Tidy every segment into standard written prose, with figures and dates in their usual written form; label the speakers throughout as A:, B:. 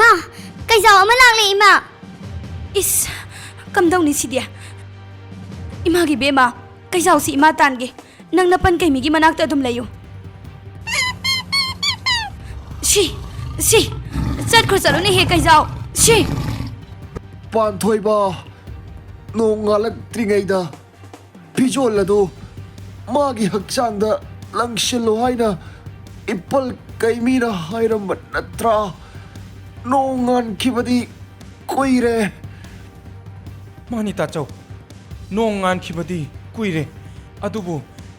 A: इमा कैजाव अमा लाक्ले इमा
B: इस कमदौनी सिदे इमा की बेमा कैजाव सी इमा तानगे नंग नपन कैमी की मनाक अदुम लयो शी चटखो चलोने हे कैजाव शी
C: पांथोइबा नोंगालक्त्रिङैदा फिजोल अदु मागी हक्चांगदा लंगशिलो हाइना इप्पल कैमीना हाइरम नत्रा नोंगान खिबदी कुइरे
D: मानी ताचौ नोंगान खिबदी कुइरे अदुबु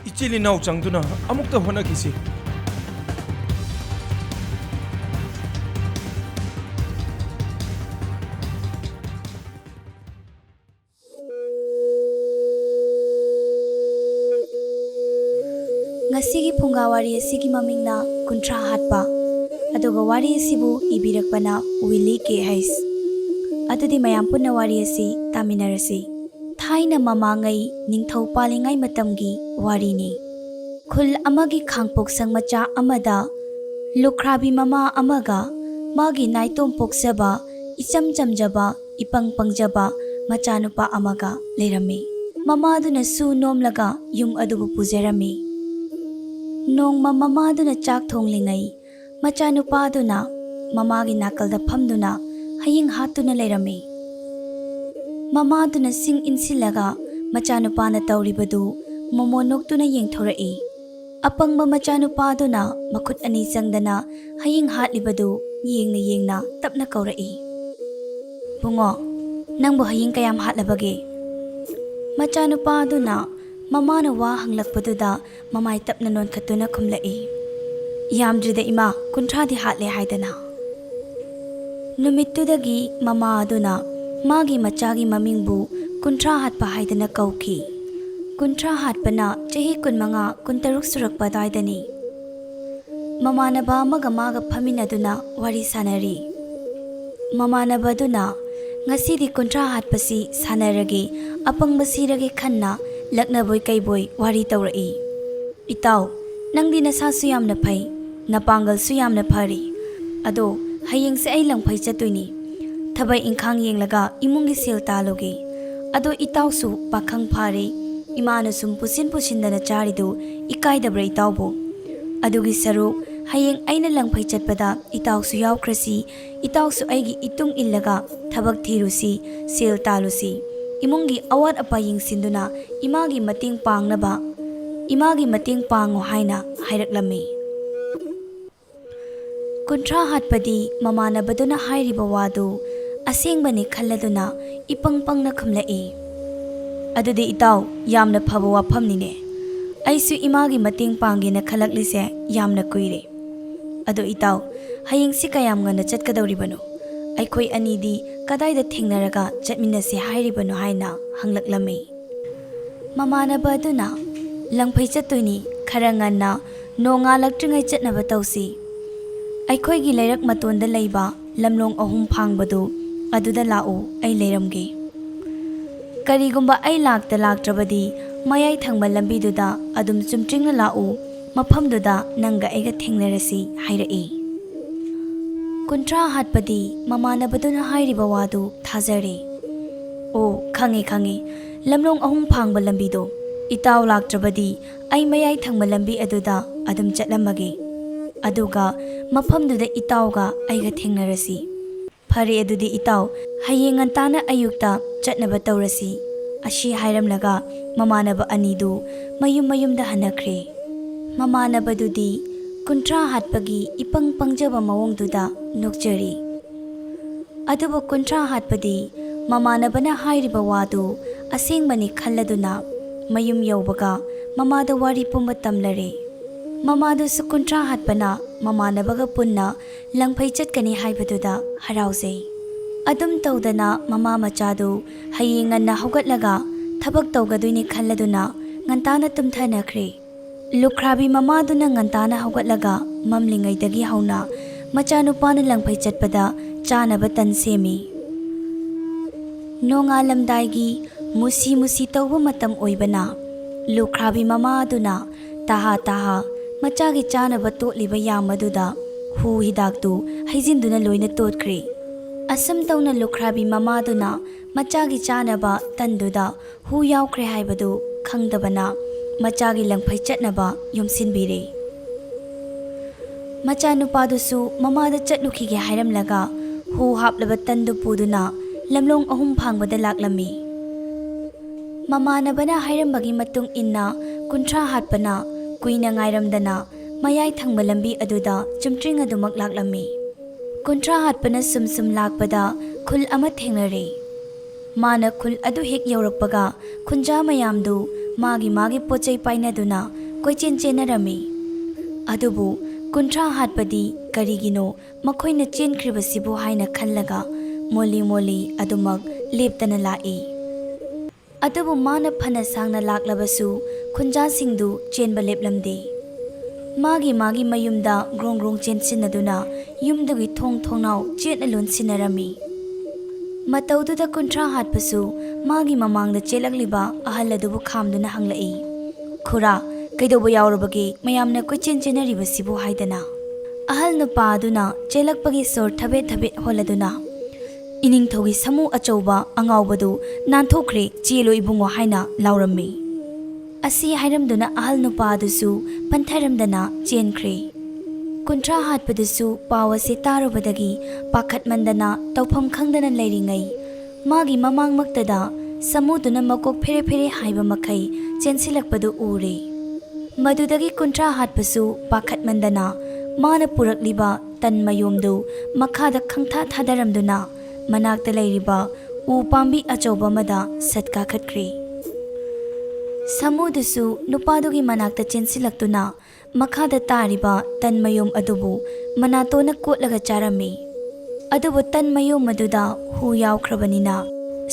D: इचिली now चंगदुना अमुक्ता होनागिसि
B: ngasi phunga wari asigi mamingna kuntra hatpa aduga wari asibu ibirakpana Willie K. Hayes adudi mayam punna wari asi taminarasi thaina mamangai ningthau palingai matamgi wari ni khul amagi khangpok sangmacha amada lukhrabi mama amaga magi naitom poksaba icham chamjaba ipang pangjaba machanupa amaga lerami mama aduna su nomlaga yum adubu pujerami नोंमा ममादुना चाक थोंगलिंगै मचानुपादुना ममागी नाकलदा फमदुना हयिंग हातुना लेरमे ममादुना सिंग इनसिलगा मचानुपाना तौरिबदु मोमोनोक्तुना येंथोरई अपंगबा मचानुपादुना मखुत अनि चंगदना हयिंग हातलिबदु येंगना तपना कौरई बुंगो नंबु हयिंग कयाम हातलबगे मचानुपादुना ममाना वा हंगलकपदुदा ममाई तपना नोनखतुना खुमलई यामद्रिदा इमा कुंथ्रादि हातले हायदना नुमित्तुदगी mama अदुना मागी मचागी ममिंगबु कुंथ्रा हातपा हायदना कौखी कुंथ्रा हातपना चही कुनमंगा कुंतरुक सुरकपा दायदनी ममानबा अमगा मागा फमिनदुना वारी सानरी ममानबदुना ngasi कुंथ्रा हातपसी सानरगे अपंगबसीरगे Khanna लग्नबोय कैबोय वारी तौरई इताव नंगदी नसासु यामना फै नपांगलसु यामना फरी अदो हयेंग से आई लंगफै चतुइनी थबै इंखांग येंगलगा इमुंगी सेल तालोगे अदो इतावसु पाखंग फारे इमाना सुम पुसिन पुसिनदना चारिदु इकायदब्रा इतावबो अदुगी सरो हयेंग आइना लंगफै चतपदा इतावसु यावख्रसी इतावसु आइगी इतुंग इल्लगा थबक थीरुसी सेल तालुसी इमुंगी अवात अपा यिंगसिंदुना इमागी मतिंग पांगनबा इमागी मतिंग पांगो हाइना हाइरकलमी कुंथ्रा हातपदी ममानबदुना हाइरिबा वादु असेंगबनी खल्लदुना इपंग पंगना खुमलई अदुदि इताव यामना फबा वाफमनिने आइसु इमागी मतिंग पांगेना खलकलिसे यामना कुइरे अदो इताव हयिंगसि कयाम ngana चटकदौरिबनो अखोई अनीदी कदाइदा थेंगनरगा चटमिनसे हाइरिबनो हाइना हंगलकलमी ममानबा अदुना लंगफै चतुइनी खरा ngana नोंगालक्त्रिङै चटनबा तौसी अखोईगी लैरक मतोंदा लैबा लमलोंग अहुम फांगबदु अदुदा लाओ ऐ लेरमगे करिगुंबा ऐ लाक्त्रबदी मयाई थंगबा लंबीदुदा अदुम चुमत्रिंगना लाओ मफमदुदा नंगा ऐगा थेंगनरसी हाइरई कुंथ्रा हातपदी ममानबदुना हाइरिबा वादु थाजरे ओ खंगे लमलोंग अहुम फांगबा लंबीदो इताव लाक्त्रबदी ऐ मयाई थंगबा लंबी अदुदा अदुम चटलमगे अदुगा मफमदुदा इतावगा ऐगा थेंगनरसी फरे अदुदी इताव हयेंग अंताना अयुक्ता चटनबा तौरसी अशी हाइरमलगा ममानबा अनीदु मयुमदा हनख्रे ममानबदुदी कुंथ्रा हातपगी इपंग पंगजबा मवोंगदुदा नोकजरी अदुबो कुंथ्रा हातपदी ममानबना हाइरिबा वादु असेंगबनी खल्लदुना मयुम यौबगा ममादा वारी पुंबा तमलरे ममादु सु कुंथ्रा हातपना ममानबगा पुन्ना लंगफै चटकनी हाइबदुदा हराउजे अदुम तौदना ममा मचादु हयेंग ngana हौगतलगा थबक तौगदुइनी खल्लदुना ngantana tumthanakre लुख्राबी ममादुना ngantana हौगतलगा ममलिंगैदगी हौना मचानुपाना लंगफै चटपदा चानबा तन सेमी नोंगालमदाइगी मुसी तौबा मतम ओइबना लुख्राबी ममादुना ताहा मचागी चानबा तोटलिबा यामदुदा हु हिदाकतु हैजिंदुना लोइना तोटख्रे ꯑꯁꯨꯝ ꯇꯧꯅ ꯂꯨꯈ꯭ꯔꯥꯕꯤ ꯃꯃꯥꯗꯨꯅ ꯃꯆꯥꯒꯤ ꯆꯥꯅꯕ ꯇꯟꯗꯨꯗ ꯍꯨ ꯌꯥꯎꯈ꯭ꯔꯦ ꯍꯥꯏꯕꯗꯨ ꯈꯪꯗꯕꯅ ꯃꯆꯥꯒꯤ ꯂꯪꯐꯩ ꯆꯠꯅꯕ ꯌꯣꯝꯁꯤꯟꯕꯤꯔꯦ꯫ ꯃꯆꯥꯅꯨꯄꯥꯗꯨꯁꯨ ꯃꯃꯥꯗ ꯆꯠꯂꯨꯈꯤꯒꯦ ꯍꯥꯏꯔꯝꯂꯒ ꯍꯨ ꯍꯥꯞꯂꯕ ꯇꯟꯗꯨ ꯄꯨꯗꯨꯅ ꯂꯝꯂꯣꯡ 3 ꯐꯥꯡꯕꯗ ꯂꯥꯛꯂꯝꯃꯤ꯫ ꯃꯃꯥꯟꯅꯕꯅ ꯍꯥꯏꯔꯝꯕꯒꯤ ꯃꯇꯨꯡ ꯏꯟꯅ ꯀꯨꯟꯊ꯭ꯔꯥ ꯍꯥꯠꯄꯅ ꯀꯨꯏꯅ ꯉꯥꯏꯔꯝꯗꯅ ꯃꯌꯥꯏ ꯊꯪꯕ ꯂꯝꯕꯤ ꯑꯗꯨꯗ ꯆꯨꯝꯇ꯭ꯔꯤꯡ ꯑꯗꯨꯃꯛ ꯂꯥꯛꯂꯝꯃꯤ꯫ ꯀꯨꯟꯊ꯭ꯔꯥ ꯍꯥꯠꯄꯅ ꯁꯨꯝ ꯂꯥꯛꯄꯗ ꯈꯨꯜ ꯑꯃ ꯊꯦꯡꯅꯔꯦ꯫ ꯃꯥꯅ ꯈꯨꯜ ꯑꯗꯨ ꯍꯦꯛ ꯌꯧꯔꯛꯄꯒ ꯈꯨꯟꯖꯥ ꯃꯌꯥꯝꯗꯨ ꯃꯥꯒꯤ ꯄꯣꯠꯆꯩ ꯄꯥꯏꯅꯗꯨꯅ ꯀꯣꯏꯆꯦꯟ ꯆꯦꯟꯅꯔꯝꯃꯤ꯫ ꯑꯗꯨꯕꯨ ꯀꯨꯟꯊ꯭ꯔꯥ ꯍꯥꯠꯄꯗꯤ ꯀꯔꯤꯒꯤꯅꯣ ꯃꯈꯣꯏꯅ ꯆꯦꯟꯈ꯭ꯔꯤꯕꯁꯤꯕꯨ ꯍꯥꯏꯅ ꯈꯜꯂꯒ ꯃꯣꯜꯂꯤ ꯑꯗꯨꯃꯛ ꯂꯦꯞꯇꯅ ꯂꯥꯛꯏ꯫ ꯑꯗꯨꯕꯨ ꯃꯥꯅ ꯐꯅ ꯁꯥꯡꯅ ꯂꯥꯛꯂꯕꯁꯨ ꯈꯨꯟꯖꯥꯁꯤꯡꯗꯨ ꯆꯦꯟꯕ ꯂꯦꯞꯂꯝꯗꯦ꯫ ꯃꯥꯒꯤ ꯃꯌꯨꯝꯗ ꯒ꯭ꯔꯣꯡ ꯆꯦꯟꯁꯤꯟꯅꯗꯨꯅ ꯌꯨꯝꯗꯨꯒꯤ ꯊꯣꯡꯅꯥꯎ ꯆꯦꯠꯅ ꯂꯣꯟꯁꯤꯟꯅꯔꯝꯃꯤ꯫ ꯃꯇꯧꯗꯨꯗ ꯀꯨꯟꯊ꯭ꯔꯥ ꯍꯥꯠꯄꯁꯨ ꯃꯥꯒꯤ ꯃꯃꯥꯡꯗ ꯆꯦꯜꯂꯛꯂꯤꯕ ꯑꯍꯜ ꯑꯗꯨꯕꯨ ꯈꯥꯝꯗꯨꯅ ꯍꯪꯂꯛꯏ, "ꯈꯨꯔꯥ, ꯀꯩꯗꯧꯕ ꯌꯥꯎꯔꯕꯒꯦ ꯃꯌꯥꯝꯅ ꯀꯣꯏꯆꯦꯟ ꯆꯦꯟꯅꯔꯤꯕꯁꯤꯕꯨ?" ꯍꯥꯏꯗꯅ꯫ ꯑꯍꯜ ꯅꯨꯄꯥ ꯑꯗꯨꯅ ꯆꯦꯜꯂꯛꯄꯒꯤ ꯁꯣꯔ ꯊꯕꯦꯠ ꯍꯣꯜꯂꯗꯨꯅ, "ꯏꯅꯤꯡꯊꯧꯒꯤ ꯁꯥꯃꯨ ꯑꯆꯧꯕ ꯑꯉꯥꯎꯕꯗꯨ ꯅꯥꯟꯊꯣꯛꯈ꯭ꯔꯦ, ꯆꯦꯜꯂꯣ ꯏꯕꯨꯡꯉꯣ" ꯍꯥꯏꯅ ꯂꯥꯎꯔꯝꯃꯤ꯫ ꯑꯁꯤ ꯍꯥꯏꯔꯝꯗꯨꯅ ꯑꯍꯜ ꯅꯨꯄꯥ ꯑꯗꯨꯁꯨ ꯄꯟꯊꯔꯝꯗꯅ ꯆꯦꯟꯈ꯭ꯔꯦ꯫ ꯀꯨꯟꯊ꯭ꯔꯥ ꯍꯥꯠꯄꯗꯨꯁꯨ ꯄꯥꯎ ꯑꯁꯤ ꯇꯥꯔꯨꯕꯗꯒꯤ ꯄꯥꯈꯠꯃꯟꯗꯅ ꯇꯧꯐꯝ ꯈꯪꯗꯅ ꯂꯩꯔꯤꯉꯩ ꯃꯥꯒꯤ ꯃꯃꯥꯡꯃꯛꯇꯗ ꯁꯥꯃꯨꯗꯨꯅ ꯃꯀꯣꯛ ꯐꯦꯔꯦ ꯍꯥꯏꯕ ꯃꯈꯩ ꯆꯦꯟꯁꯤꯜꯂꯛꯄꯗꯨ ꯎꯔꯦ꯫ ꯃꯗꯨꯗꯒꯤ ꯀꯨꯟꯊ꯭ꯔꯥ ꯍꯥꯠꯄꯁꯨ ꯄꯥꯈꯠꯃꯟꯗꯅ ꯃꯥꯅ ꯄꯨꯔꯛꯂꯤꯕ ꯇꯟ ꯃꯌꯣꯝꯗꯨ ꯃꯈꯥꯗ ꯈꯪꯊꯥ ꯊꯥꯗꯔꯝꯗꯨꯅ ꯃꯅꯥꯛꯇ ꯂꯩꯔꯤꯕ ꯎ ꯄꯥꯝꯕꯤ ꯑꯆꯧꯕ ꯑꯃꯗ ꯁꯠ ꯀꯥꯈꯠꯈ꯭ꯔꯦ꯫ ꯁꯥꯃꯨꯗꯨꯁꯨ ꯅꯨꯄꯥꯗꯨꯒꯤ ꯃꯅꯥꯛꯇ ꯆꯦꯟꯁꯤꯜꯂꯛꯇꯨꯅ ꯃꯈꯥꯗ ꯇꯥꯔꯤꯕ ꯇꯟ ꯃꯌꯣꯝ ꯑꯗꯨꯕꯨ ꯃꯅꯥꯇꯣꯟꯅ ꯀꯣꯠꯂꯒ ꯆꯥꯔꯝꯃꯤ꯫ ꯑꯗꯨꯕꯨ ꯇꯟ ꯃꯌꯣꯝ ꯑꯗꯨꯗ ꯍꯨ ꯌꯥꯎꯈ꯭ꯔꯕꯅꯤꯅ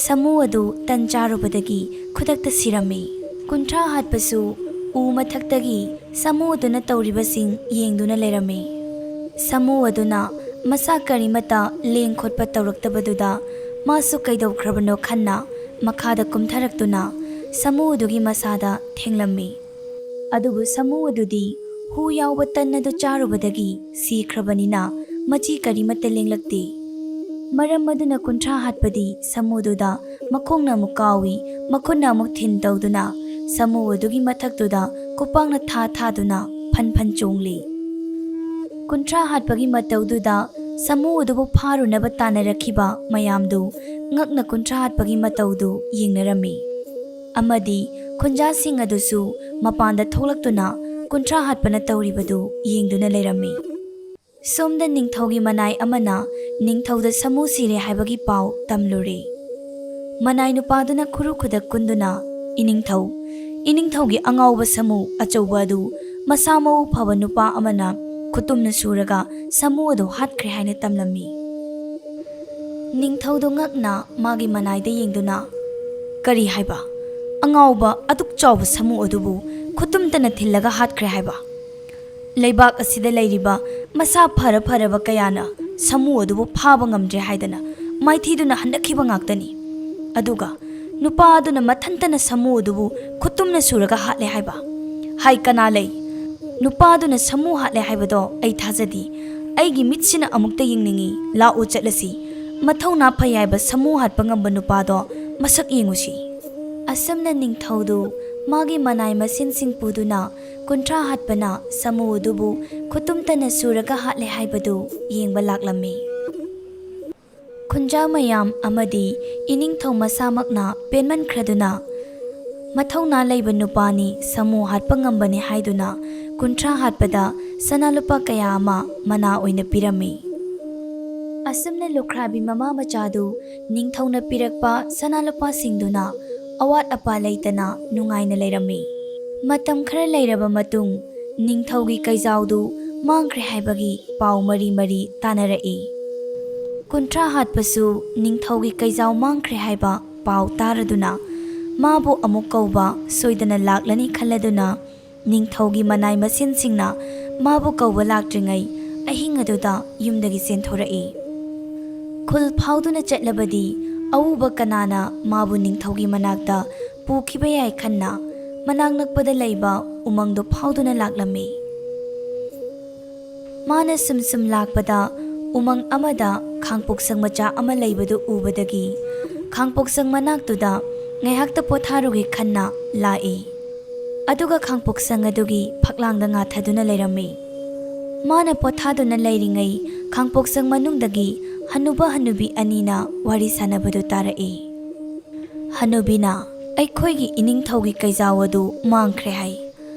B: ꯁꯥꯃꯨ ꯑꯗꯨ ꯇꯟ ꯆꯥꯔꯨꯕꯗꯒꯤ ꯈꯨꯗꯛꯇ ꯁꯤꯔꯝꯃꯤ꯫ ꯀꯨꯟꯊ꯭ꯔా ꯍꯥꯠꯄꯁꯨ ꯎ ꯃꯊꯛꯇꯒꯤ ꯁꯥꯃꯨ ꯑꯗꯨꯅ ꯇꯧꯔꯤꯕꯁꯤꯡ ꯌꯦꯡꯗꯨꯅ ꯂꯩꯔꯝꯃꯤ꯫ ꯁꯥꯃꯨ ꯑꯗꯨꯅ ꯃꯁꯥ ꯀꯔꯤꯃꯠꯇ ꯂꯦꯡ ꯈꯣꯠꯄ ꯇꯧꯔꯛꯇꯕꯗꯨꯗ ꯃꯥꯁꯨ ꯀꯩꯗꯧꯈ꯭ꯔꯕꯅꯣ ꯈꯟꯅ ꯃꯈꯥꯗ ꯀꯨꯝꯊꯔꯛꯇꯨꯅ ꯁꯥꯃꯨ ꯑꯗꯨꯒꯤ ꯃꯁꯥꯗ ꯊꯦꯡꯂꯝꯃꯤ꯫ ꯑꯗꯨꯕꯨ ꯁꯥꯃꯨ ꯑꯗꯨꯗꯤ ꯍꯨ ꯌꯥꯎꯕ ꯇꯟ ꯑꯗꯨ ꯆꯥꯔꯨꯕꯗꯒꯤ ꯁꯤꯈ꯭ꯔꯕꯅꯤꯅ ꯃꯆꯤ ꯀꯔꯤꯃꯠꯇ ꯂꯦꯡꯂꯛꯇꯦ꯫ ꯃꯔꯝ ꯑꯗꯨꯅ ꯀꯨꯟꯊ꯭ꯔꯥ ꯍꯥꯠꯄꯗꯤ ꯁꯥꯃꯨꯗꯨꯗ ꯃꯈꯣꯡꯅ ꯑꯃꯨꯛ ꯀꯥꯎꯏ, ꯃꯈꯨꯠꯅ ꯑꯃꯨꯛ ꯊꯤꯟ ꯇꯧꯗꯨꯅ ꯁꯥꯃꯨ ꯑꯗꯨꯒꯤ ꯃꯊꯛꯇꯨꯗ ꯈꯨꯄꯥꯛꯅ ꯊꯥꯗꯨꯅ ꯐꯟ ꯆꯣꯡꯂꯤ꯫ ꯀꯨꯟꯊ꯭ꯔꯥ ꯍꯥꯠꯄꯒꯤ ꯃꯇꯧꯗꯨꯗ ꯁꯥꯃꯨ ꯑꯗꯨꯕꯨ ꯐꯥꯔꯨꯅꯕ ꯇꯥꯟꯅꯔꯛꯈꯤꯕ ꯃꯌꯥꯝꯗꯨ ꯉꯛꯅ ꯀꯨꯟꯊ꯭ꯔꯥ ꯍꯥꯠꯄꯒꯤ ꯃꯇꯧꯗꯨ ꯌꯦꯡꯅꯔꯝꯃꯤ꯫ ꯑꯃꯗꯤ ꯈꯨꯟꯖꯥꯁꯤꯡ ꯑꯗꯨꯁꯨ ꯃꯄꯥꯟꯗ ꯊꯣꯛꯂꯛꯇꯨꯅ ꯀꯨꯟꯊ꯭ꯔꯥ ꯍꯥꯠꯄꯅ ꯇꯧꯔꯤꯕꯗꯨ ꯌꯦꯡꯗꯨꯅ ꯂꯩꯔꯝꯃꯤ꯫ ꯁꯣꯝꯗ ꯅꯤꯡꯊꯧꯒꯤ ꯃꯅꯥꯏ ꯑꯃꯅ ꯅꯤꯡꯊꯧꯗ ꯁꯥꯃꯨ ꯁꯤꯔꯦ ꯍꯥꯏꯕꯒꯤ ꯄꯥꯎ ꯇꯝꯂꯨꯔꯦ꯫ ꯃꯅꯥꯏ ꯅꯨꯄꯥꯗꯨꯅ ꯈꯨꯗꯛ ꯀꯨꯟꯗꯨꯅ, "ꯏꯅꯤꯡꯊꯧꯒꯤ ꯑꯉꯥꯎꯕ ꯁꯥꯃꯨ ꯑꯆꯧꯕ ꯑꯗꯨ ꯃꯁꯥ ꯃꯎ ꯐꯕ ꯅꯨꯄꯥ ꯑꯃꯅ ꯈꯨꯇꯨꯝꯅ ꯁꯨꯔꯒ ꯁꯥꯃꯨ ꯑꯗꯨ ꯍꯥꯠꯈ꯭ꯔꯦ" ꯍꯥꯏꯅ ꯇꯝꯂꯝꯃꯤ꯫ ꯅꯤꯡꯊꯧꯗꯨ ꯉꯛꯅ ꯃꯥꯒꯤ ꯃꯅꯥꯏꯗ ꯌꯦꯡꯗꯨꯅ, "ꯀꯔꯤ ꯍꯥꯏꯕ? ꯑꯉꯥꯎꯕ ꯑꯗꯨꯛ ꯆꯥꯎꯕ ꯁꯥꯃꯨ ꯑꯗꯨꯕꯨ ꯈꯨꯇꯨꯝꯇꯅ ꯊꯤꯜꯂꯒ ꯍꯥꯠꯈ꯭ꯔꯦ ꯍꯥꯏꯕ? ꯂꯩꯕꯥꯛ ꯑꯁꯤꯗ ꯂꯩꯔꯤꯕ ꯃꯁꯥ ꯐꯔꯕ ꯀꯌꯥꯅ ꯁꯥꯃꯨ ꯑꯗꯨꯕꯨ ꯐꯥꯕ ꯉꯝꯗ꯭ꯔꯦ ꯍꯥꯏꯗꯅ ꯃꯥꯏꯊꯤꯗꯨꯅ ꯍꯟꯗꯛꯈꯤꯕ ꯉꯥꯛꯇꯅꯤ꯫ ꯑꯗꯨꯒ ꯅꯨꯄꯥ ꯑꯗꯨꯅ ꯃꯊꯟꯇꯅ ꯁꯥꯃꯨ ꯑꯗꯨꯕꯨ ꯈꯨꯇꯨꯝꯅ ꯁꯨꯔꯒ ꯍꯥꯠꯂꯦ ꯍꯥꯏꯕ? ꯍꯥꯏ, ꯀꯅꯥ ꯂꯩ? ꯅꯨꯄꯥ ꯑꯗꯨꯅ ꯁꯥꯃꯨ ꯍꯥꯠꯂꯦ ꯍꯥꯏꯕꯗꯣ ꯑꯩ ꯊꯥꯖꯗꯦ꯫ ꯑꯩꯒꯤ ꯃꯤꯠꯁꯤꯅ ꯑꯃꯨꯛꯇ ꯌꯦꯡꯅꯤꯡꯏ꯫ ꯂꯥꯛꯎ ꯆꯠꯂꯁꯤ, ꯃꯊꯧꯅꯥ ꯐꯩ ꯍꯥꯏꯕ ꯁꯥꯃꯨ ꯍꯥꯠꯄ ꯉꯝꯕ ꯅꯨꯄꯥꯗꯣ ꯃꯁꯛ ꯌꯦꯡꯉꯨꯁꯤ." ꯑꯁꯨꯝꯅ ꯅꯤꯡꯊꯧꯗꯨ ꯃꯥꯒꯤ ꯃꯅꯥꯏ ꯃꯁꯤꯟꯁꯤꯡ ꯄꯨꯗꯨꯅ ꯀꯨꯟꯊ꯭ꯔꯥ ꯍꯥꯠꯄꯅ ꯁꯥꯃꯨ ꯑꯗꯨꯕꯨ ꯈꯨꯇꯨꯝꯇꯅ ꯁꯨꯔꯒ ꯍꯥꯠꯂꯦ ꯍꯥꯏꯕꯗꯨ ꯌꯦꯡꯕ ꯂꯥꯛꯂꯝꯃꯤ꯫ ꯈꯨꯟꯖꯥ ꯃꯌꯥꯝ ꯑꯃꯗꯤ ꯏꯅꯤꯡꯊꯧ ꯃꯁꯥꯃꯛꯅ ꯄꯦꯟꯃꯟꯈ꯭ꯔꯗꯨꯅ ꯃꯊꯧꯅꯥ ꯂꯩꯕ ꯅꯨꯄꯥꯅꯤ, ꯁꯥꯃꯨ ꯍꯥꯠꯄ ꯉꯝꯕꯅꯤ ꯍꯥꯏꯗꯨꯅ ꯀꯨꯟꯊ꯭ꯔꯥ ꯍꯥꯠꯄꯗ ꯁꯅꯥ ꯂꯨꯄꯥ ꯀꯌꯥ ꯑꯃ ꯃꯅꯥ ꯑꯣꯏꯅ ꯄꯤꯔꯝꯃꯤ꯫ ꯑꯁꯨꯝꯅ ꯂꯨꯈ꯭ꯔꯥꯕꯤ ꯃꯃꯥ ꯃꯆꯥꯗꯨ ꯅꯤꯡꯊꯧꯅ ꯄꯤꯔꯛꯄ ꯁꯅꯥ ꯂꯨꯄꯥꯁꯤꯡꯗꯨꯅ ꯑꯋꯥꯠ ꯑꯄꯥ ꯂꯩꯇꯅ ꯅꯨꯡꯉꯥꯏꯅ ꯂꯩꯔꯝꯃꯤ꯫ ꯃꯇꯝ ꯈꯔ ꯂꯩꯔꯕ ꯃꯇꯨꯡ ꯅꯤꯡꯊꯧꯒꯤ ꯀꯩꯖꯥꯎꯗꯨ ꯃꯥꯡꯈ꯭ꯔꯦ ꯍꯥꯏꯕꯒꯤ ꯄꯥꯎ ꯃꯔꯤ ꯇꯥꯅꯔꯛꯏ꯫ ꯀꯨꯟꯊ꯭ꯔꯥ ꯍꯥꯠꯄꯁꯨ ꯅꯤꯡꯊꯧꯒꯤ ꯀꯩꯖꯥꯎ ꯃꯥꯡꯈ꯭ꯔꯦ ꯍꯥꯏꯕ ꯄꯥꯎ ꯇꯥꯔꯗꯨꯅ ꯃꯥꯕꯨ ꯑꯃꯨꯛ ꯀꯧꯕ ꯁꯣꯏꯗꯅ ꯂꯥꯛꯂꯅꯤ ꯈꯜꯂꯗꯨꯅ ꯅꯤꯡꯊꯧꯒꯤ ꯃꯅꯥꯏ ꯃꯁꯤꯟꯁꯤꯡꯅ ꯃꯥꯕꯨ ꯀꯧꯕ ꯂꯥꯛꯇ꯭ꯔꯤꯉꯩ ꯑꯍꯤꯡ ꯑꯗꯨꯗ ꯌꯨꯝꯗꯒꯤ ꯆꯦꯟꯊꯣꯔꯛꯏ꯫ ꯈꯨꯜ ꯐꯥꯎꯗꯨꯅ ꯆꯠꯂꯕꯗꯤ ꯑꯎꯕ ꯀꯅꯥꯅ ꯃꯥꯕꯨ ꯅꯤꯡꯊꯧꯒꯤ ꯃꯅꯥꯛꯇ ꯄꯨꯈꯤꯕ ꯌꯥꯏ ꯈꯟꯅ ꯃꯅꯥꯛ ꯅꯛꯄꯗ ꯂꯩꯕ ꯎꯃꯪꯗꯨ ꯐꯥꯎꯗꯨꯅ ꯂꯥꯛꯂꯝꯃꯤ꯫ ꯃꯥꯅ ꯁꯨꯝ ꯂꯥꯛꯄꯗ ꯎꯃꯪ ꯑꯃꯗ ꯈꯥꯡꯄꯣꯛꯁꯪ ꯃꯆꯥ ꯑꯃ ꯂꯩꯕꯗꯨ ꯎꯕꯗꯒꯤ ꯈꯥꯡꯄꯣꯛꯁꯪ ꯃꯅꯥꯛꯇꯨꯗ ꯉꯥꯏꯍꯥꯛꯇ ꯄꯣꯊꯥꯔꯨꯒꯦ ꯈꯟꯅ ꯂꯥꯛꯏ꯫ ꯑꯗꯨꯒ ꯈꯥꯡꯄꯣꯛꯁꯪ ꯑꯗꯨꯒꯤ ꯐꯛꯂꯥꯡꯗ ꯉꯥꯊꯗꯨꯅ ꯂꯩꯔꯝꯃꯤ꯫ ꯃꯥꯅ ꯄꯣꯊꯥꯗꯨꯅ ꯂꯩꯔꯤꯉꯩ ꯈꯥꯡꯄꯣꯛꯁꯪ ꯃꯅꯨꯡꯗꯒꯤ ꯍꯅꯨꯕ ꯍꯅꯨꯕꯤ ꯑꯅꯤꯅ ꯋꯥꯔꯤ ꯁꯥꯟꯅꯕꯗꯨ ꯇꯥꯔꯛꯏ꯫ ꯍꯅꯨꯕꯤꯅ ꯑꯩꯈꯣꯏꯒꯤ ꯏꯅꯤꯡꯊꯧꯒꯤ ꯀꯩꯖꯥꯎ ꯑꯗꯨ ꯃꯥꯡꯈ꯭ꯔꯦ ꯍꯥꯏ꯫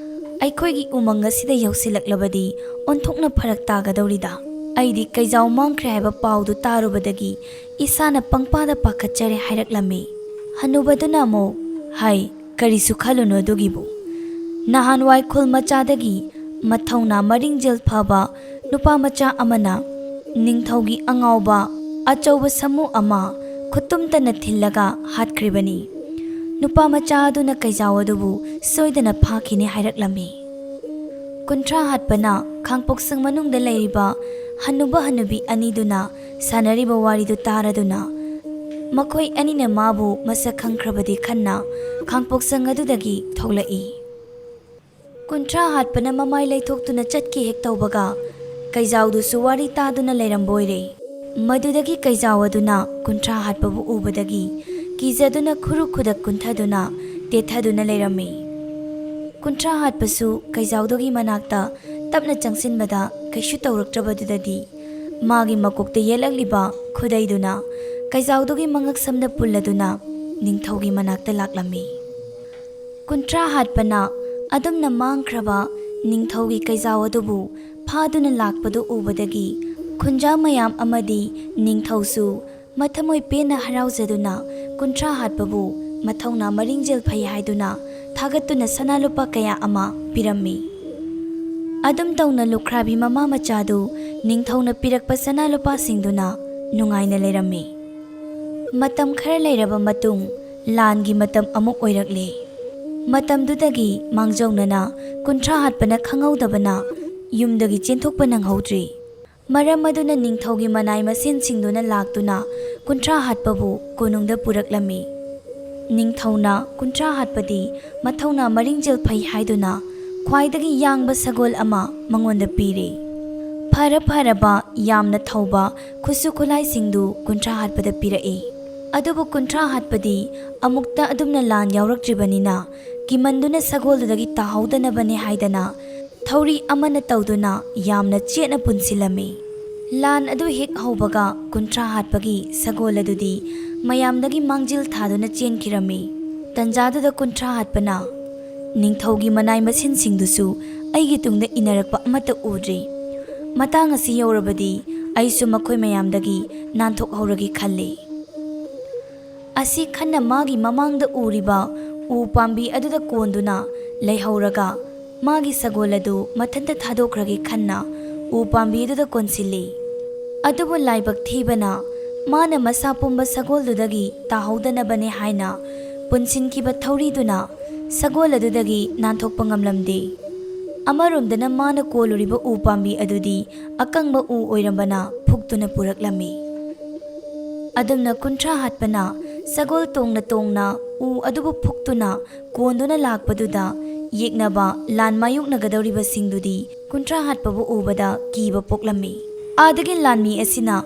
B: ꯑꯩꯈꯣꯏꯒꯤ ꯎꯃꯪ ꯑꯁꯤꯗ ꯌꯧꯁꯤꯜꯂꯛꯂꯕꯗꯤ ꯑꯣꯟꯊꯣꯛꯅ ꯐꯔꯛ ꯇꯥꯒꯗꯧꯔꯤꯗ꯫ ꯑꯩꯗꯤ ꯀꯩꯖꯥꯎ ꯃꯥꯡꯈ꯭ꯔꯦ ꯍꯥꯏꯕ ꯄꯥꯎꯗꯨ ꯇꯥꯔꯨꯕꯗꯒꯤ ꯏꯁꯥꯅ ꯄꯪꯄꯥꯗ ꯄꯥꯈꯠꯆꯔꯦ ꯍꯥꯏꯔꯛꯂꯝꯃꯤ꯫ ꯍꯅꯨꯕꯗꯨꯅ ꯑꯃꯨꯛ ꯍꯥꯏ, ꯀꯔꯤꯁꯨ ꯈꯜꯂꯨꯅꯨ ꯑꯗꯨꯒꯤꯕꯨ꯫ ꯅꯍꯥꯟꯋꯥꯏ ꯈꯨꯜ ꯃꯆꯥꯗꯒꯤ ꯃꯊꯧꯅꯥ ꯃꯔꯤꯡꯖꯦꯜ ꯐꯕ ꯅꯨꯄꯥ ꯃꯆꯥ ꯑꯃꯅ ꯅꯤꯡꯊꯧꯒꯤ ꯑꯉꯥꯎꯕ ꯑꯆꯧꯕ ꯁꯥꯃꯨ ꯑꯃ ꯈꯨꯠꯇꯨꯝꯇꯅ ꯊꯤꯜꯂꯒ ꯍꯥꯠꯈ꯭ꯔꯤꯕꯅꯤ꯫ ꯅꯨꯄꯥ ꯃꯆꯥ ꯑꯗꯨꯅ ꯀꯩꯖꯥꯎ ꯑꯗꯨꯕꯨ ꯁꯣꯏꯗꯅ ꯐꯥꯈꯤꯅꯤ ꯍꯥꯏꯔꯛꯂꯝꯃꯤ꯫ ꯀꯨꯟꯊ꯭ꯔꯥ ꯍꯥꯠꯄꯅ ꯈꯥꯡꯄꯣꯛꯁꯪ ꯃꯅꯨꯡꯗ ꯂꯩꯔꯤꯕ ꯍꯅꯨꯕ ꯍꯅꯨꯕꯤ ꯑꯅꯤꯗꯨꯅ ꯁꯥꯟꯅꯔꯤꯕ ꯋꯥꯔꯤꯗꯨ ꯇꯥꯔꯗꯨꯅ ꯃꯈꯣꯏ ꯑꯅꯤꯅ ꯃꯥꯕꯨ ꯃꯁꯛ ꯈꯪꯈ꯭ꯔꯕꯗꯤ ꯈꯟꯅ ꯈꯥꯡꯄꯣꯛꯁꯪ ꯑꯗꯨꯗꯒꯤ ꯊꯣꯛꯂꯛꯏ꯫ ꯀꯨꯟꯊ꯭ꯔꯥ ꯍꯥꯠꯄꯅ ꯃꯃꯥꯏ ꯂꯩꯊꯣꯛꯇꯨꯅ ꯆꯠꯀꯦ ꯍꯦꯛ ꯇꯧꯕꯒ ꯀꯩꯖꯥꯎꯗꯨꯁꯨ ꯋꯥꯔꯤ ꯇꯥꯗꯨꯅ ꯂꯩꯔꯝꯕꯣꯏꯔꯦ꯫ ꯃꯗꯨꯗꯒꯤ ꯀꯩꯖꯥꯎ ꯑꯗꯨꯅ ꯀꯨꯟꯊ꯭ꯔꯥ ꯍꯥꯠꯄꯕꯨ ꯎꯕꯗꯒꯤ ꯀꯤꯖꯗꯨꯅ ꯈꯨꯔꯨ ꯈꯨꯗꯛ ꯀꯨꯟꯊꯗꯨꯅ ꯇꯦꯊꯗꯨꯅ ꯂꯩꯔꯝꯃꯤ꯫ ꯀꯨꯟꯊ꯭ꯔꯥ ꯍꯥꯠꯄꯁꯨ ꯀꯩꯖꯥꯎꯗꯨꯒꯤ ꯃꯅꯥꯛꯇ ꯇꯞꯅ ꯆꯪꯁꯤꯟꯕꯗ ꯀꯩꯁꯨ ꯇꯧꯔꯛꯇ꯭ꯔꯕꯗꯨꯗꯗꯤ ꯃꯥꯒꯤ ꯃꯀꯣꯛꯇ ꯌꯦꯠꯂꯛꯂꯤꯕ ꯈꯨꯗꯩꯗꯨꯅ ꯀꯩꯖꯥꯎꯗꯨꯒꯤ ꯃꯉꯛꯁꯝꯗ ꯄꯨꯜꯂꯗꯨꯅ ꯅꯤꯡꯊꯧꯒꯤ ꯃꯅꯥꯛꯇ ꯂꯥꯛꯂꯝꯃꯤ꯫ ꯀꯨꯟꯊ꯭ꯔꯥ ꯍꯥꯠꯄꯅ ꯑꯗꯨꯝꯅ ꯃꯥꯡꯈ꯭ꯔꯕ ꯅꯤꯡꯊꯧꯒꯤ ꯀꯩꯖꯥꯎ ꯑꯗꯨꯕꯨ ꯐꯥꯗꯨꯅ ꯂꯥꯛꯄꯗꯨ ꯎꯕꯗꯒꯤ ꯈꯨꯟꯖꯥ ꯃꯌꯥꯝ ꯑꯃꯗꯤ ꯅꯤꯡꯊꯧꯁꯨ ꯃꯊꯃꯣꯏ ꯄꯦꯟꯅ ꯍꯔꯥꯎꯖꯗꯨꯅ ꯀꯨꯟꯊ꯭ꯔꯥ ꯍꯥꯠꯄꯕꯨ ꯃꯊꯧꯅꯥ ꯃꯔꯤꯡꯖꯦꯜ ꯐꯩ ꯍꯥꯏꯗꯨꯅ ꯊꯥꯒꯠꯇꯨꯅ ꯁꯅꯥ ꯂꯨꯄꯥ ꯀꯌꯥ ꯑꯃ ꯄꯤꯔꯝꯃꯤ꯫ ꯑꯗꯨꯝ ꯇꯧꯅ ꯂꯨꯈ꯭ꯔꯥꯕꯤ ꯃꯃꯥ ꯃꯆꯥꯗꯨ ꯅꯤꯡꯊꯧꯅ ꯄꯤꯔꯛꯄ ꯁꯅꯥ ꯂꯨꯄꯥꯁꯤꯡꯗꯨꯅ ꯅꯨꯡꯉꯥꯏꯅ ꯂꯩꯔꯝꯃꯤ꯫ ꯃꯇꯝ ꯈꯔ ꯂꯩꯔꯕ ꯃꯇꯨꯡ ꯂꯥꯟꯒꯤ ꯃꯇꯝ ꯑꯃꯨꯛ ꯑꯣꯏꯔꯛꯂꯦ꯫ ꯃꯇꯝꯗꯨꯗꯒꯤ ꯃꯥꯡꯖꯧꯅꯅ ꯀꯨꯟꯊ꯭ꯔꯥ ꯍꯥꯠꯄꯅ ꯈꯪꯍꯧꯗꯕꯅ ꯌꯨꯝꯗꯒꯤ ꯆꯦꯟꯊꯣꯛꯄ ꯅꯪꯍꯧꯗ꯭ꯔꯤ꯫ ꯃꯔꯝ ꯑꯗꯨꯅ ꯅꯤꯡꯊꯧꯒꯤ ꯃꯅꯥꯏ ꯃꯁꯦꯟꯁꯤꯡꯗꯨꯅ ꯂꯥꯛꯇꯨꯅ ꯀꯨꯟꯊ꯭ꯔꯥ ꯍꯥꯠꯄꯕꯨ ꯀꯣꯅꯨꯡꯗ ꯄꯨꯔꯛꯂꯝꯃꯤ꯫ ꯅꯤꯡꯊꯧꯅ ꯀꯨꯟꯊ꯭ꯔꯥ ꯍꯥꯠꯄꯗꯤ ꯃꯊꯧꯅꯥ ꯃꯔꯤꯡꯖꯦꯜ ꯐꯩ ꯍꯥꯏꯗꯨꯅ ꯈ꯭ꯋꯥꯏꯗꯒꯤ ꯌꯥꯡꯕ ꯁꯒꯣꯜ ꯑꯃ ꯃꯉꯣꯟꯗ ꯄꯤꯔꯦ꯫ ꯐꯔꯕ ꯌꯥꯝꯅ ꯊꯧꯕ ꯈꯨꯠꯁꯨ ꯈꯨꯠꯂꯥꯏꯁꯤꯡꯗꯨ ꯀꯨꯟꯊ꯭ꯔꯥ ꯍꯥꯠꯄꯗ ꯄꯤꯔꯛꯏ꯫ ꯑꯗꯨꯕꯨ ꯀꯨꯟꯊ꯭ꯔꯥ ꯍꯥꯠꯄꯗꯤ ꯑꯃꯨꯛꯇ ꯑꯗꯨꯝꯅ ꯂꯥꯟ ꯌꯥꯎꯔꯛꯇ꯭ꯔꯤꯕꯅꯤꯅ ꯀꯤꯃꯟꯗꯨꯅ ꯁꯒꯣꯜꯗꯨꯗꯒꯤ ꯇꯥꯍꯧꯗꯅꯕꯅꯤ ꯍꯥꯏꯗꯅ ꯊꯧꯔꯤ ꯑꯃꯅ ꯇꯧꯗꯨꯅ ꯌꯥꯝꯅ ꯆꯦꯠꯅ ꯄꯨꯟꯁꯤꯜꯂꯝꯃꯤ꯫ ꯂꯥꯟ ꯑꯗꯨ ꯍꯦꯛ ꯍꯧꯕꯒ ꯀꯨꯟꯊ꯭ꯔꯥ ꯍꯥꯠꯄꯒꯤ ꯁꯒꯣꯜ ꯑꯗꯨꯗꯤ ꯃꯌꯥꯝꯗꯒꯤ ꯃꯥꯡꯖꯤꯜ ꯊꯥꯗꯨꯅ ꯆꯦꯟꯈꯤꯔꯝꯃꯤ꯫ ꯇꯟꯖꯥꯗꯨꯗ ꯀꯨꯟꯊ꯭ꯔꯥ ꯍꯥꯠꯄꯅ ꯅꯤꯡꯊꯧꯒꯤ ꯃꯅꯥꯏ ꯃꯁꯤꯟꯁꯤꯡꯗꯨꯁꯨ ꯑꯩꯒꯤ ꯇꯨꯡꯗ ꯏꯟꯅꯔꯛꯄ ꯑꯃꯠꯇ ꯎꯗ꯭ꯔꯤ꯫ ꯃꯇꯥꯡ ꯑꯁꯤ ꯌꯧꯔꯕꯗꯤ ꯑꯩꯁꯨ ꯃꯈꯣꯏ ꯃꯌꯥꯝꯗꯒꯤ ꯅꯥꯟꯊꯣꯛꯍꯧꯔꯒꯦ ꯈꯜꯂꯤ꯫ ꯑꯁꯤ ꯈꯟꯅ ꯃꯥꯒꯤ ꯃꯃꯥꯡꯗ ꯎꯔꯤꯕ ꯎ ꯄꯥꯝꯕꯤ ꯑꯗꯨꯗ ꯀꯣꯟꯗꯨꯅ ꯂꯩꯍꯧꯔꯒ ꯃꯥꯒꯤ ꯁꯒꯣꯜ ꯑꯗꯨ ꯃꯊꯟꯇ ꯊꯥꯗꯣꯛꯈ꯭ꯔꯒꯦ ꯈꯟꯅ ꯎ ꯄꯥꯝꯕꯤ ꯑꯗꯨꯗ ꯀꯣꯟꯁꯤꯜꯂꯤ꯫ ꯑꯗꯨꯕꯨ ꯂꯥꯏꯕꯛ ꯊꯤꯕꯅ ꯃꯥꯅ ꯃꯁꯥ ꯄꯨꯝꯕ ꯁꯒꯣꯜꯗꯨꯗꯒꯤ ꯇꯥꯍꯧꯗꯅꯕꯅꯦ ꯍꯥꯏꯅ ꯄꯨꯟꯁꯤꯟꯈꯤꯕ ꯊꯧꯔꯤꯗꯨꯅ ꯁꯒꯣꯜ ꯑꯗꯨꯗꯒꯤ ꯅꯥꯟꯊꯣꯛꯄ ꯉꯝꯂꯝꯗꯦ꯫ ꯑꯃꯔꯣꯝꯗꯅ ꯃꯥꯅ ꯀꯣꯜꯂꯨꯔꯤꯕ ꯎ ꯄꯥꯝꯕꯤ ꯑꯗꯨꯗꯤ ꯑꯀꯪꯕ ꯎ ꯑꯣꯏꯔꯝꯕꯅ ꯐꯨꯛꯇꯨꯅ ꯄꯨꯔꯛꯂꯝꯃꯤ꯫ ꯑꯗꯨꯝꯅ ꯀꯨꯟꯊ꯭ꯔꯥ ꯍꯥꯠꯄꯅ ꯁꯒꯣꯜ ꯇꯣꯡꯅ ꯇꯣꯡꯅ ꯎ ꯑꯗꯨꯕꯨ ꯐꯨꯛꯇꯨꯅ ꯀꯣꯟꯗꯨꯅ ꯂꯥꯛꯄꯗꯨꯗ ꯌꯦꯛꯅꯕ ꯂꯥꯟ ꯃꯥꯌꯣꯛꯅꯒꯗꯧꯔꯤꯕꯁꯤꯡꯗꯨꯗꯤ ꯀꯨꯟꯊ꯭ꯔꯥ ꯍꯥꯠꯄꯕꯨ ꯎꯕꯗ ꯀꯤꯕ ꯄꯣꯛꯂꯝꯃꯤ꯫ ꯑꯥꯗꯒꯤ ꯂꯥꯟꯃꯤ ꯑꯁꯤꯅ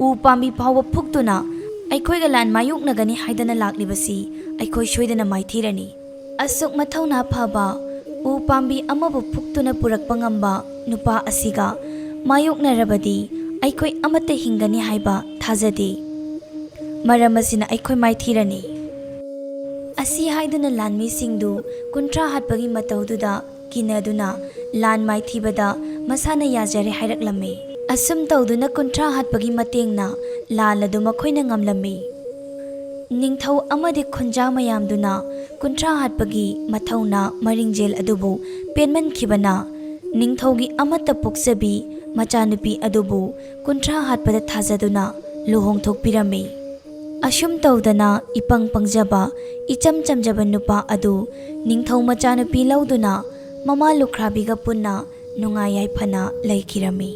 B: ꯎ ꯄꯥꯝꯕꯤ ꯐꯥꯎꯕ ꯐꯨꯛꯇꯨꯅ ꯑꯩꯈꯣꯏꯒ ꯂꯥꯟ ꯃꯥꯌꯣꯛꯅꯒꯅꯤ ꯍꯥꯏꯗꯅ ꯂꯥꯛꯂꯤꯕꯁꯤ ꯑꯩꯈꯣꯏ ꯁꯣꯏꯗꯅ ꯃꯥꯏꯊꯤꯔꯅꯤ꯫ ꯑꯁꯨꯛ ꯃꯊꯧꯅꯥ ꯐꯕ ꯎ ꯄꯥꯝꯕꯤ ꯑꯃꯕꯨ ꯐꯨꯛꯇꯨꯅ ꯄꯨꯔꯛꯄ ꯉꯝꯕ ꯅꯨꯄꯥ ꯑꯁꯤꯒ ꯃꯥꯌꯣꯛꯅꯔꯕꯗꯤ ꯑꯩꯈꯣꯏ ꯑꯃꯠꯇ ꯍꯤꯡꯒꯅꯤ ꯍꯥꯏꯕ ꯊꯥꯖꯗꯦ꯫ ꯃꯔꯝ ꯑꯁꯤꯅ ꯑꯩꯈꯣꯏ ꯃꯥꯏꯊꯤꯔꯅꯤ꯫ ꯑꯁꯤ ꯍꯥꯏꯗꯨꯅ ꯂꯥꯟꯃꯤꯁꯤꯡꯗꯨ ꯀꯨꯟꯊ꯭ꯔꯥ ꯍꯥꯠꯄꯒꯤ ꯃꯇꯧꯗꯨꯗ ꯀꯤꯅꯗꯨꯅ ꯂꯥꯟ ꯃꯥꯏꯊꯤꯕꯗ ꯃꯁꯥꯅ ꯌꯥꯖꯔꯦ ꯍꯥꯏꯔꯛꯂꯝꯃꯤ꯫ ꯑꯁꯨꯝ ꯇꯧꯗꯨꯅ ꯀꯨꯟꯊ꯭ꯔꯥ ꯍꯥꯠꯄꯒꯤ ꯃꯇꯦꯡꯅ ꯂꯥꯟ ꯑꯗꯨ ꯃꯈꯣꯏꯅ ꯉꯝꯂꯝꯃꯤ꯫ ꯅꯤꯡꯊꯧ ꯑꯃꯗꯤ ꯈꯨꯟꯖꯥ ꯃꯌꯥꯝꯗꯨꯅ ꯀꯨꯟꯊ꯭ꯔꯥ ꯍꯥꯠꯄꯒꯤ ꯃꯊꯧꯅꯥ ꯃꯔꯤꯡꯖꯦꯜ ꯑꯗꯨꯕꯨ ꯄꯦꯟꯃꯟꯈꯤꯕꯅ ꯅꯤꯡꯊꯧꯒꯤ ꯑꯃꯠꯇ ꯄꯣꯛꯆꯕꯤ ꯃꯆꯥꯅꯨꯄꯤ ꯑꯗꯨꯕꯨ ꯀꯨꯟꯊ꯭ꯔꯥ ꯍꯥꯠꯄꯗ ꯊꯥꯖꯗꯨꯅ ꯂꯨꯍꯣꯡꯊꯣꯛꯄꯤꯔꯝꯃꯤ꯫ ꯑꯁꯨꯝ ꯇꯧꯗꯅ ꯏꯄꯪ ꯄꯪꯖꯕ ꯏꯆꯝ ꯆꯝꯖꯕ ꯅꯨꯄꯥ ꯑꯗꯨ ꯅꯤꯡꯊꯧ ꯃꯆꯥꯅꯨꯄꯤ ꯂꯧꯗꯨꯅ ꯃꯃꯥ ꯂꯨꯈ꯭ꯔꯥꯕꯤꯒ ꯄꯨꯟꯅ ꯅꯨꯡꯉꯥꯏ ꯌꯥꯏꯐꯅ ꯂꯩꯈꯤꯔꯝꯃꯤ꯫